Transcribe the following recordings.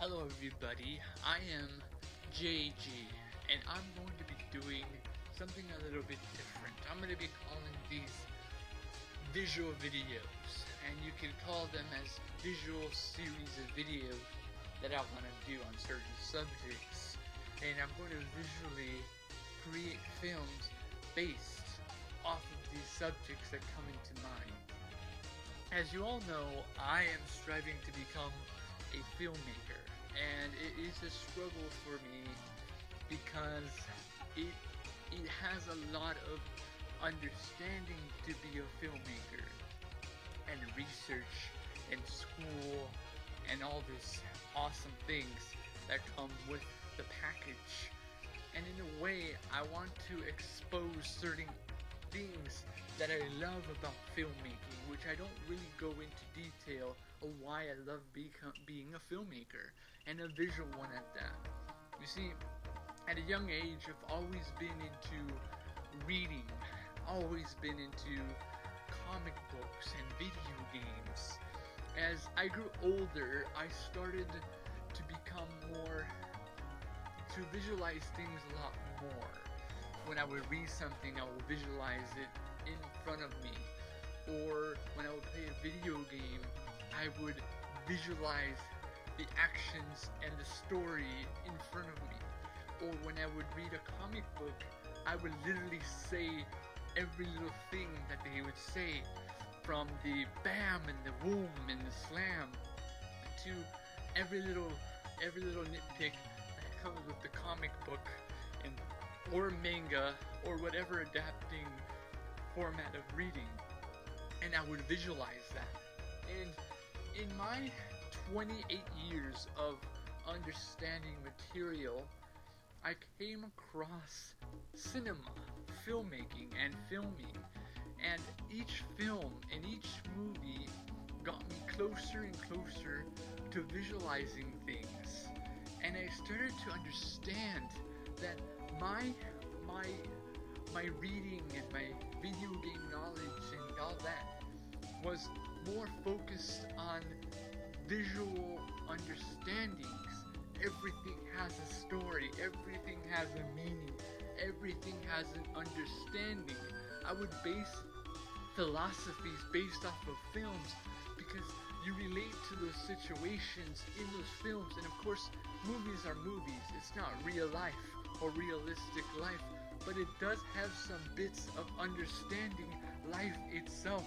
Hello everybody, I am JG, and I'm going to be doing something a little bit different. I'm going to be calling these visual videos, and you can call them as visual series of videos that I want to do on certain subjects. And I'm going to visually create films based off of these subjects that come into mind. As you all know, I am striving to become a filmmaker, and it is a struggle for me because it has a lot of understanding to be a filmmaker and research and school and all this awesome things that come with the package. And in a way, I want to expose certain things that I love about filmmaking, which I don't really go into detail of why I love being a filmmaker, and a visual one at that. You see, at a young age, I've always been into reading, always been into comic books and video games. As I grew older, I started to become to visualize things a lot more. When I would read something, I would visualize it in front of me. Or when I would play a video game, I would visualize the actions and the story in front of me. Or when I would read a comic book, I would literally say every little thing that they would say, from the bam and the boom and the slam to every little nitpick that comes with the comic book and or manga or whatever adapting format of reading. And I would visualize that. And in my 28 years of understanding material, I came across cinema, filmmaking, and filming. And each film and each movie got me closer and closer to visualizing things. And I started to understand that my reading and my video game knowledge and all that was more focused on visual understandings. Everything has a story, everything has a meaning, everything has an understanding. I would base philosophies based off of films because you relate to those situations in those films. And of course, movies are movies. It's not real life or realistic life, but it does have some bits of understanding life itself.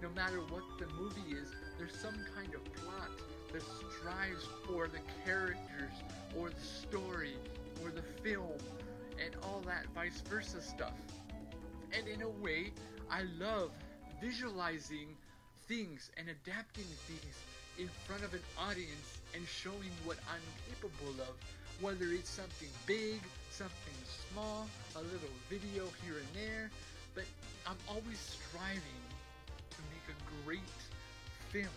No matter what the movie is, there's some kind of plot that strives for the characters or the story or the film and all that vice versa stuff. And in a way, I love visualizing things and adapting things in front of an audience and showing what I'm capable of, whether it's something big, something small, a little video here and there, but I'm always striving to make a great film,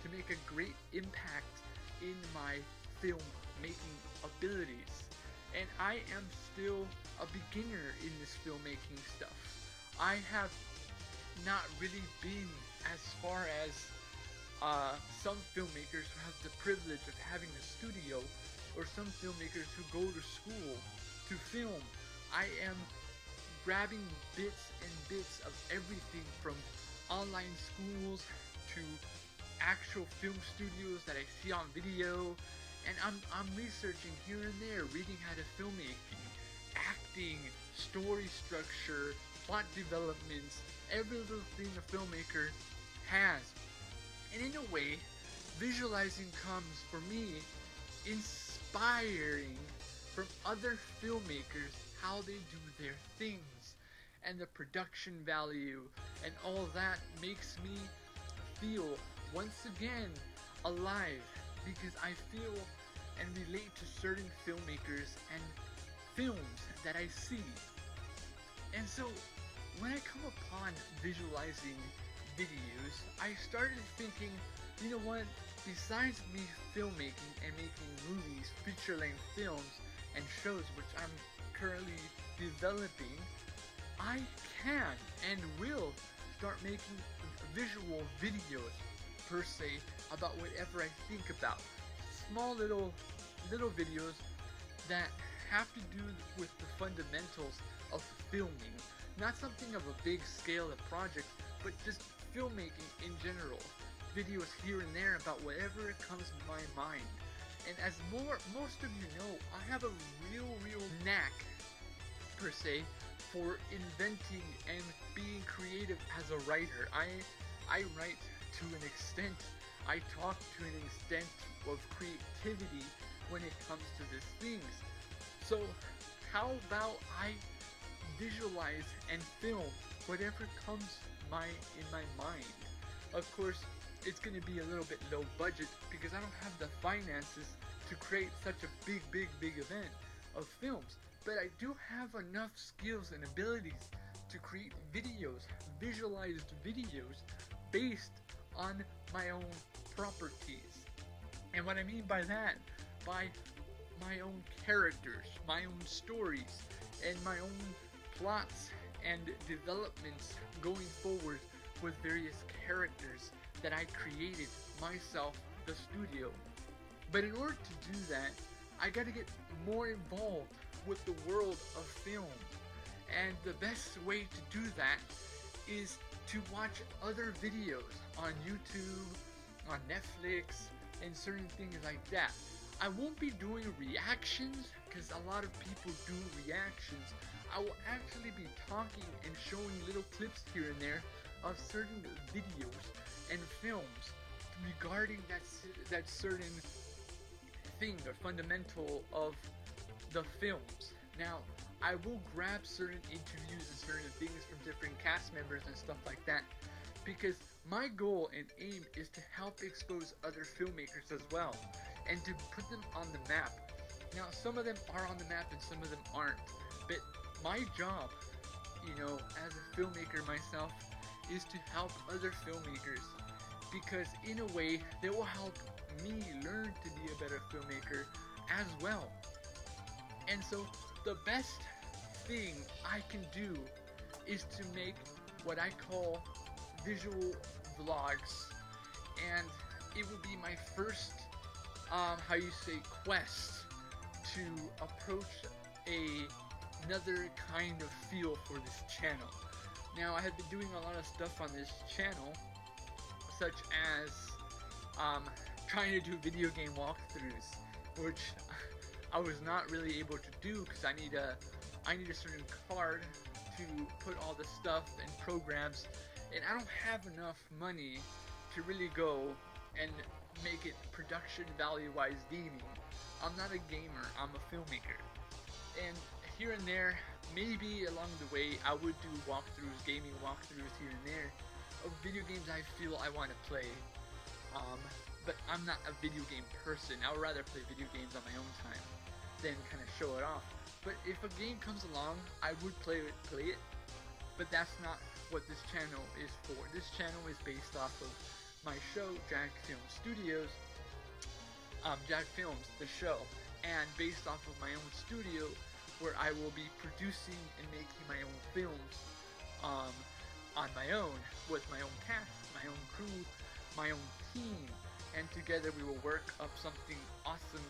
to make a great impact in my film making abilities. And I am still a beginner in this filmmaking stuff. I have not really been as far as some filmmakers who have the privilege of having a studio, or some filmmakers who go to school to film. I am grabbing bits and bits of everything from online schools to actual film studios that I see on video, and I'm researching here and there, reading how to filmmaking, acting, story structure, plot developments, every little thing a filmmaker has. And in a way, visualizing comes for me inspiring from other filmmakers how they do their things, and the production value and all that makes me feel once again alive, because I feel and relate to certain filmmakers and films that I see. And so when I come upon visualizing videos, I started thinking, you know what, besides me filmmaking and making movies, feature-length films, and shows, which I'm currently developing, I can and will start making visual videos per se about whatever I think about. Small little little videos that have to do with the fundamentals of filming. Not something of a big scale of project, but just filmmaking in general. Videos here and there about whatever comes to my mind. And as most of you know, I have a real knack, per se, for inventing and being creative as a writer. I write to an extent. I talk to an extent of creativity when it comes to these things. So how about I visualize and film whatever comes in my mind? Of course, it's going to be a little bit low budget because I don't have the finances to create such a big event of films. But I do have enough skills and abilities to create videos, visualized videos, based on my own properties. And what I mean by that, by my own characters, my own stories, and my own plots and developments going forward with various characters that I created myself, the studio. But in order to do that, I gotta get more involved with the world of film. And the best way to do that is to watch other videos on YouTube, on Netflix, and certain things like that. I won't be doing reactions because a lot of people do reactions. I will actually be talking and showing little clips here and there of certain videos and films regarding that certain thing or fundamental of the films. Now, I will grab certain interviews and certain things from different cast members and stuff like that, because my goal and aim is to help expose other filmmakers as well, and to put them on the map. Now, some of them are on the map and some of them aren't, but my job, as a filmmaker myself, is to help other filmmakers, because in a way, they will help me learn to be a better filmmaker as well. And so, the best thing I can do is to make what I call visual vlogs, and it will be my first, quest to approach another kind of feel for this channel. Now, I have been doing a lot of stuff on this channel, such as trying to do video game walkthroughs, which I was not really able to do because I need a certain card to put all the stuff and programs, and I don't have enough money to really go and make it production value wise gaming. I'm not a gamer, I'm a filmmaker. And here and there, maybe along the way, I would do walkthroughs, gaming walkthroughs here and there of video games I feel I want to play. But I'm not a video game person. I would rather play video games on my own time than kind of show it off. But if a game comes along, I would play it. But that's not what this channel is for. This channel is based off of my show, Jag Film Studios, Jag Films, the show, and based off of my own studio, where I will be producing and making my own films on my own, with my own cast, my own crew, my own team, and together we will work up something awesome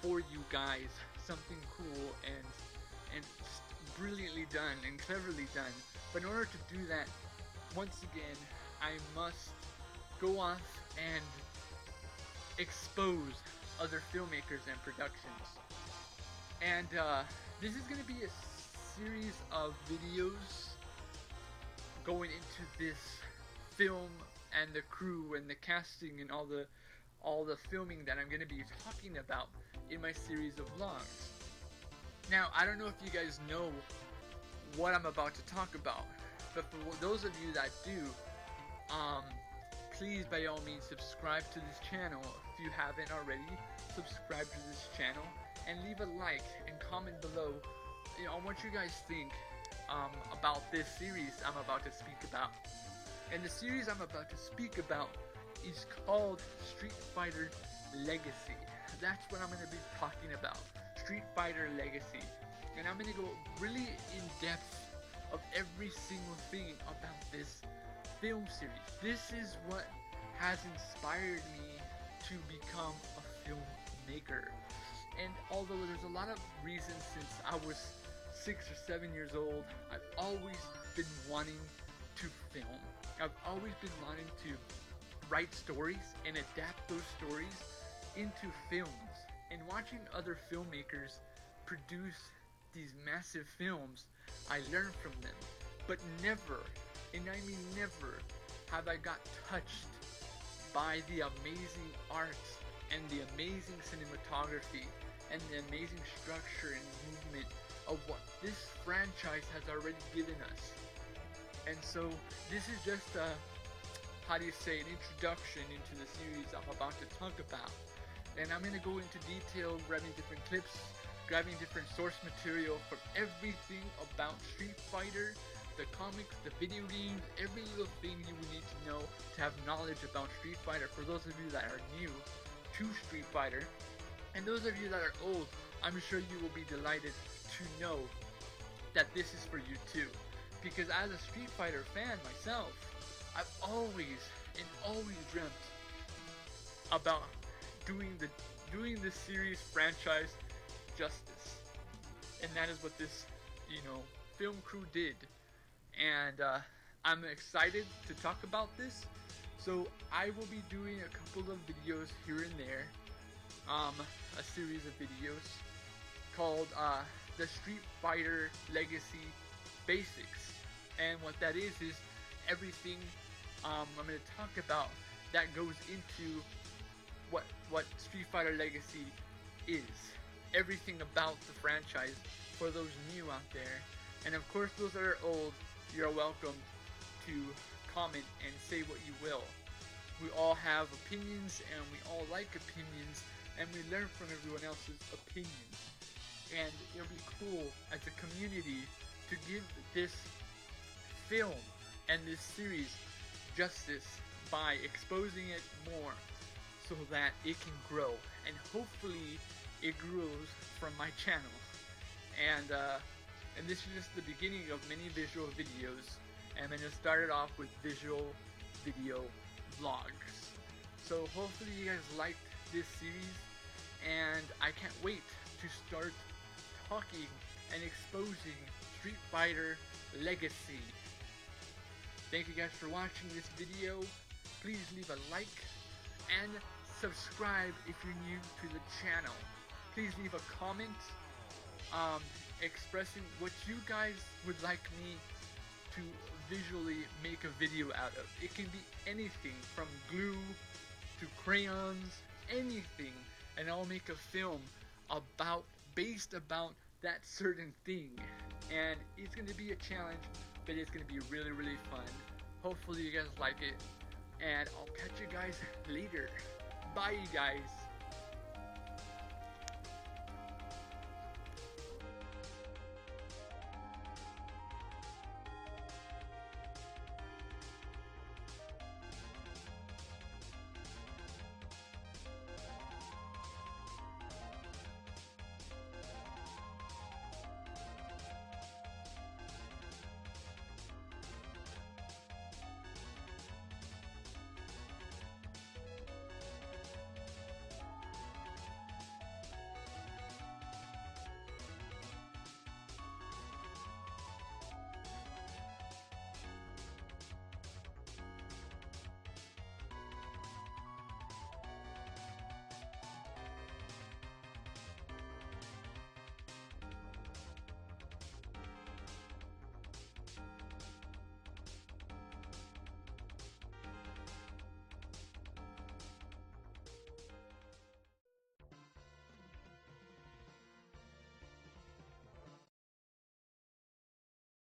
for you guys, something cool and brilliantly done and cleverly done. But in order to do that, once again, I must go off and expose other filmmakers and productions. And this is going to be a series of videos going into this film and the crew and the casting and all the filming that I'm going to be talking about in my series of vlogs. Now, I don't know if you guys know what I'm about to talk about, but for those of you that do, please by all means subscribe to this channel. If you haven't already, subscribe to this channel and leave a like and comment below on what you guys think about this series I'm about to speak about. And the series I'm about to speak about is called Street Fighter Legacy. That's what I'm going to be talking about. Street Fighter Legacy. And I'm going to go really in depth of every single thing about this film series. This is what has inspired me to become a filmmaker. And although there's a lot of reasons since I was 6 or 7 years old, I've always been wanting to film. I've always been wanting to write stories and adapt those stories into films. And watching other filmmakers produce these massive films, I learn from them. But never, and I mean never, have I got touched by the amazing art and the amazing cinematography and the amazing structure and movement of what this franchise has already given us. And so this is just a, how do you say, an introduction into the series I'm about to talk about. And I'm going to go into detail, grabbing different clips, grabbing different source material from everything about Street Fighter, the comics, the video games, every little thing you would need to know to have knowledge about Street Fighter for those of you that are new to Street Fighter. And those of you that are old, I'm sure you will be delighted to know that this is for you too. Because as a Street Fighter fan myself, I've always dreamt about doing the series franchise justice. And that is what this, film crew did. And I'm excited to talk about this. So I will be doing a couple of videos here and there. A series of videos called the Street Fighter Legacy Basics. And what that is everything I'm going to talk about that goes into what Street Fighter Legacy is. Everything about the franchise for those new out there. And of course those that are old, you're welcome to comment and say what you will. We all have opinions and we all like opinions and we learn from everyone else's opinions. And it'll be cool as a community to give this film and this series justice by exposing it more so that it can grow, and hopefully it grows from my channel. And this is just the beginning of many visual videos, and I'm going to start it off with visual video vlogs. So hopefully you guys liked this series, and I can't wait to start talking and exposing Street Fighter Legacy. Thank you guys for watching this video. Please leave a like and subscribe if you're new to the channel. Please leave a comment expressing what you guys would like me to visually make a video out of. It can be anything from glue to crayons, anything, and I'll make a film based about that certain thing. And it's going to be a challenge, but it's going to be really, really fun. Hopefully you guys like it, and I'll catch you guys later. Bye, you guys.